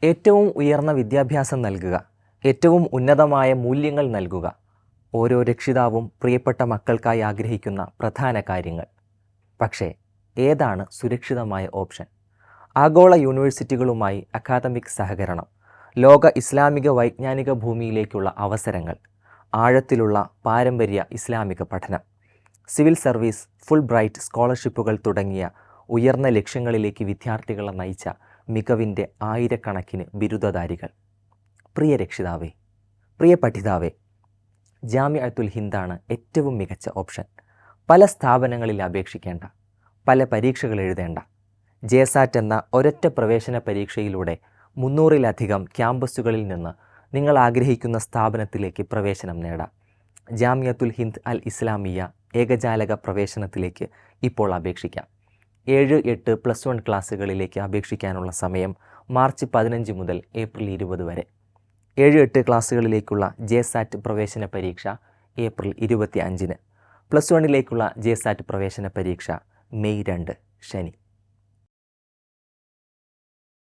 ഏറ്റവും ഉയർന്ന വിദ്യാഭ്യാസം നൽകുക, ഏറ്റവും ഉന്നതമായ മൂല്യങ്ങൾ നൽകുക, ഓരോ രക്ഷിതാവും പ്രിയപ്പെട്ട മക്കൾക്കായി ആഗ്രഹിക്കുന്ന പ്രധാന കാര്യങ്ങൾ. പക്ഷേ ഏതാണ് സുരക്ഷിതമായ ഓപ്ഷൻ? ആഗോള യൂണിവേഴ്സിറ്റികളുമായി അക്കാദമിക് സഹകരണം, ലോക ഇസ്ലാമിക വൈജ്ഞാനിക ഭൂമിയിലേക്കുള്ള അവസരങ്ങൾ, ആഴത്തിലുള്ള പാരമ്പര്യ ഇസ്ലാമിക പഠനം, സിവിൽ സർവീസ്, ഫുൾ ബ്രൈറ്റ് സ്കോളർഷിപ്പുകൾ തുടങ്ങിയ ഉയർന്ന ലക്ഷ്യങ്ങളിലേക്ക് വിദ്യാർത്ഥികളെ നയിച്ച മികവിൻ്റെ ആയിരക്കണക്കിന് ബിരുദധാരികൾ. പ്രിയ രക്ഷിതാവേ, പ്രിയ പഠിതാവേ, ജാമിഅത്തുൽ ഹിന്ദാണ് ഏറ്റവും മികച്ച ഓപ്ഷൻ. പല സ്ഥാപനങ്ങളിൽ അപേക്ഷിക്കേണ്ട, പല പരീക്ഷകൾ എഴുതേണ്ട. ജെസാറ്റ് എന്ന ഒരൊറ്റ പ്രവേശന പരീക്ഷയിലൂടെ 300-ലധികം ക്യാമ്പസുകളിൽ നിന്ന് നിങ്ങൾ ആഗ്രഹിക്കുന്ന സ്ഥാപനത്തിലേക്ക് പ്രവേശനം നേടാം. ജാമിഅത്തുൽ ഹിന്ദ് അൽ ഇസ്ലാമിയ ഏകജാലക പ്രവേശനത്തിലേക്ക് ഇപ്പോൾ അപേക്ഷിക്കാം. 7-8+1 ക്ലാസ്സുകളിലേക്ക് അപേക്ഷിക്കാനുള്ള സമയം മാർച്ച് 15 മുതൽ ഏപ്രിൽ 20 വരെ. 7-8 ക്ലാസ്സുകളിലേക്കുള്ള ജെസാറ്റ് പ്രവേശന പരീക്ഷ ഏപ്രിൽ 25-ന്. +1ലേക്കുള്ള ജെസാറ്റ് പ്രവേശന പരീക്ഷ മെയ് 2 ശനി.